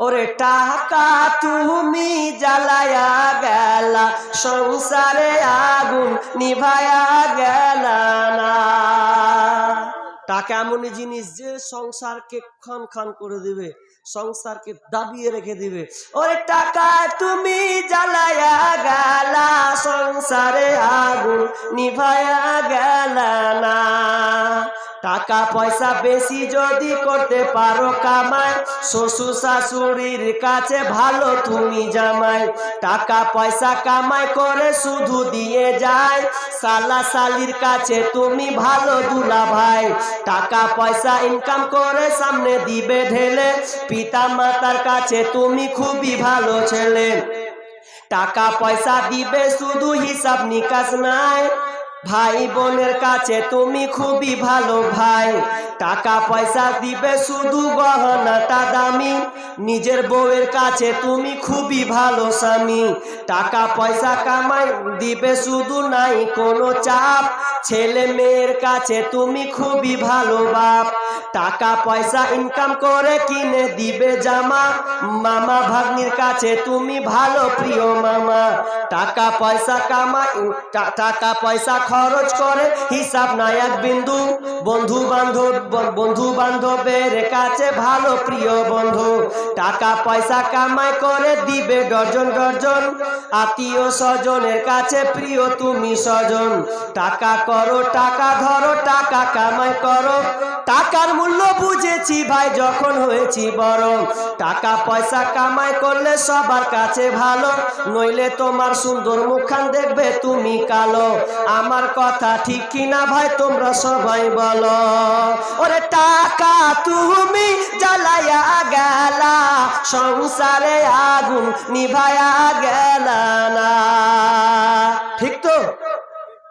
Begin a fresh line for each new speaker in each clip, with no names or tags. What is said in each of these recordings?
ওরে টাকা তুমি জ্বালায়া গেলা, সংসারে আগুন নিভায়া গেলা না। টাকা এমন জিনিস যে সংসারকে খান খান করে দিবে, সংসারকে দাবিয়ে রেখে দিবে। ওরে টাকা তুমি জ্বালায়া গেলা, সংসারে আগুন নিভায়া গেলা না। টাকা পয়সা বেশি যদি করতে পারো কামাই, শ্বশুর শাশুড়ির কাছে ভালো তুমি জামাই। টাকা পয়সা কামাই করে শুধু দিয়ে যায়, শালা শালির কাছে তুমি ভালো দুলা ভাই। টাকা পয়সা ইনকাম করে সামনে দিবে ঢেলে, পিতা মাতার কাছে তুমি খুবই ভালো ছেলে। টাকা পয়সা দিবে শুধু হিসাব নিকাশ নাই, ভাই বোনের কাছে তুমি খুবই ভালো ভাই। টাকা পয়সা দিবে শুধু গহনাটা দামি, নিজের বউয়ের কাছে তুমি খুবই ভালো স্বামী। টাকা পয়সা কামাই দিবে শুধু নাই কোনো চাপ, ছেলে মেয়ের কাছে তুমি খুবই ভালো বাপ। টাকা পয়সা ইনকাম করে কিনে দিবে জামা, মামা ভাগ্নির কাছে তুমি ভালো প্রিয় মামা। টাকা পয়সা কামাই, টাকা পয়সা খরচ করে হিসাব নাই এক বিন্দু, বন্ধু বান্ধবের কাছে ভালো প্রিয় বন্ধু। টাকা পয়সা কামাই করে দিবে ডজন ডজন, আত্মীয় স্বজনের কাছে প্রিয় তুমি স্বজন। টাকা করো টাকা ধরো টাকা কামাই করো, টাকার মূল্য বুঝেছি ভাই যখন হয়েছি বড়। টাকা পয়সা কামাই করলে সবার কাছে ভালো, নইলে তোমার সুন্দর মুখখান দেখবে তুমি কালো। আমার কথা ঠিক কিনা ভাই তোমরা সবাই বলো। ওরে টাকা তুমি জ্বালায়া গেলা, সংসারে আগুন নিভায়া গেলা না। ঠিক তো?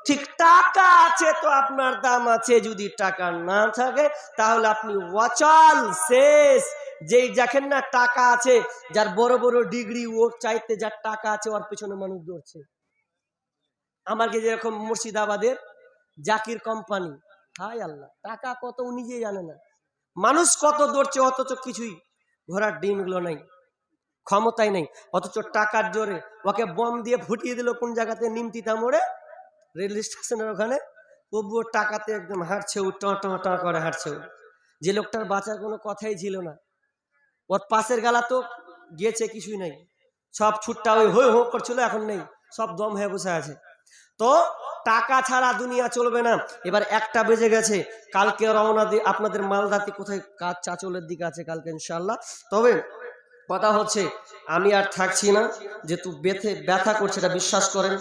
ঠিক। টাকা আছে তো আপনার দাম আছে, যদি টাকা না থাকে তাহলে আপনি অচল শেষ। যেই দেখেন না টাকা আছে, যার বড় বড় ডিগ্রি, ওর চাইতে যার টাকা আছে ওর পেছনে মানুষ দৌড়ছে। আমাকে যেরকম মুর্শিদাবাদের জাকির কোম্পানি, হায় আল্লাহ, টাকা কত ও নিজেই জানে না, মানুষ কত দৌড়ছে, অথচ কিছুই ঘোড়ার ডিমগুলো নাই, ক্ষমতাই নেই। অথচ টাকার জোরে ওকে বম দিয়ে ফুটিয়ে দিল কোন জায়গাতে, নিমতিতা মোড়ে রেল স্টেশনের ওখানে। তবুও টাকাতে একদম হাঁটছে, টা করে হাঁটছে। যে লোকটার বাঁচার কোনো কথাই ছিল না, ওর পাশের গালা তো গিয়েছে, কিছুই নাই, সব ছুটটা ওই হই হো করছিল, এখন নেই, সব দম হয়ে বসে আছে। তো টাকা ছাড়া দুনিয়া চলবে না। এবার 1টা বেজে গেছে, কালকে রওনা দিয়ে আপনাদের মালদাতে কোথায় কাজ চাচলের দিকে আছে কালকে ইনশাআল্লাহ। তবে কথা হচ্ছে আমি আর থাকছি না, যেহেতু ব্যথা করছে, এটা বিশ্বাস করেন।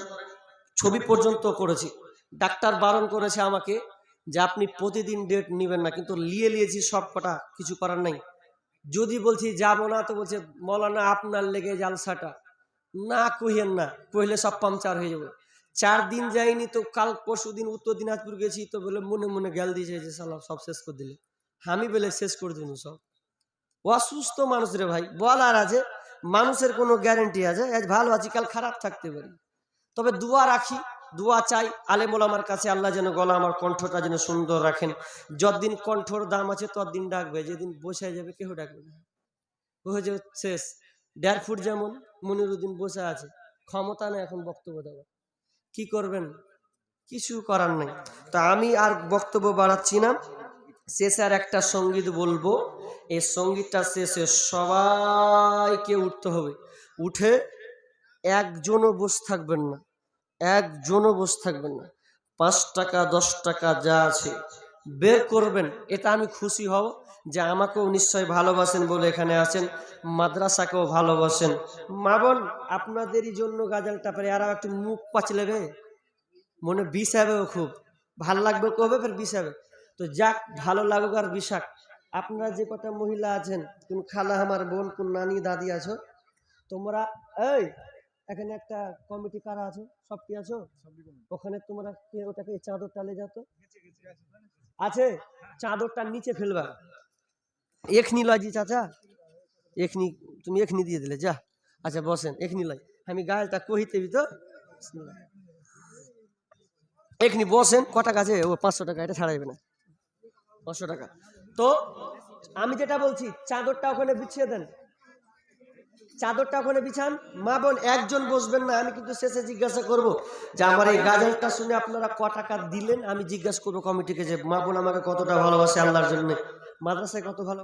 ছবি পর্যন্ত করেছি, ডাক্তার বারণ করেছে আমাকে যে আপনি প্রতিদিন ডেট নেবেন না, কিন্তু নিয়েছি সব কটা, কিছু করার নাই। যদি বলছি যাবো না, তো বলছে মৌলানা আপনার লেগে জালসাটা না কহিয়েন না, কইলে সব পাংচার হয়ে যাবে। 4 দিন যাইনি তো কাল পরশু দিন উত্তর দিনাজপুর গেছি, তো বলে মনে মনে গেল দিয়েছে যে সালা সব শেষ করে দিলে। আমি বলে শেষ করে দিন সব। অসুস্থ মানুষ রে ভাই, বলার আছে, মানুষের কোনো গ্যারেন্টি আছে? আজ ভালো আছি কাল খারাপ থাকতে পারি। তবে দোয়া রাখি, দোয়া চাই আলেম ওলামার কাছে, আল্লাহ যেন গলা আমার কণ্ঠটা যেন সুন্দর রাখেন। যতদিন কণ্ঠর দাম আছে ততদিন ডাকবে, যেদিন বসে যাবে কেউ ডাকবে না, হয়ে যাবে শেষ। 1.5 ফুট যেমন মনিরুদ্দিন বসে আছে, ক্ষমতা নেই এখন বক্তব্য দেওয়ার, কি করবেন? কিছু করার নেই। তা আমি আর বক্তব্য বাড়াচ্ছি না, শেষে আর একটা সঙ্গীত বলবো। এই সঙ্গীতটা শেষে সবাইকে উঠতে হবে, উঠে একজনও বসে থাকবেন না, একজনও বসে থাকবেন না। 5 টাকা 10 টাকা যা আছে বের করবেন, এটা আমি খুশি হব যে আমাকেও নিশ্চয় ভালোবাসেন বলে এখানে আছেন, মাদ্রাসাকেও ভালোবাসেন। মা বোন আপনাদেরই জন্য গাজালটা পারে, আর একটু মুখ পাচলে রে, মনে বিষ হবেও, খুব ভাল লাগবে কবে ফের বিষ হবে। তো যাক, ভালো লাগুক আর বিষাক। আপনারা যে কটা মহিলা আছেন, কোন খালা আমার বোন, কোন নানি দাদি আছো তোমরা, এই এখানে একটা কমিটি কারা আছো, সব কি আছো ওখানে, তোমরা ওটাকে চাদরটা লে যাতো আছে, চাদরটা নিচে ফেলবা। এখনি লয় জি চাচা, এখনি তুমি এখনি দিয়ে দিলে, যা আচ্ছা বসেন, এখনি লয়, আমি গায়েলটা কহিতে তো এখনি বসেন। কটা কাছে ও 500 টাকা, এটা ছাড়া যাবে না, 500 টাকা। তো আমি যেটা বলছি, চাদরটা ওখানে বিছিয়ে দেন, চাদরটা ওখানে বিছান। মা বোন একজন বসবেন না, আমি কিন্তু শেষে জিজ্ঞাসা করব যে আমার এই গাজলটা শুনে আপনারা ক টাকা দিলেন। আমি জিজ্ঞাসা করবো কমিটিকে যে মা বোন আমাকে কতটা ভালোবাসে আল্লাহর জন্য, মাদ্রাসায় কত ভালো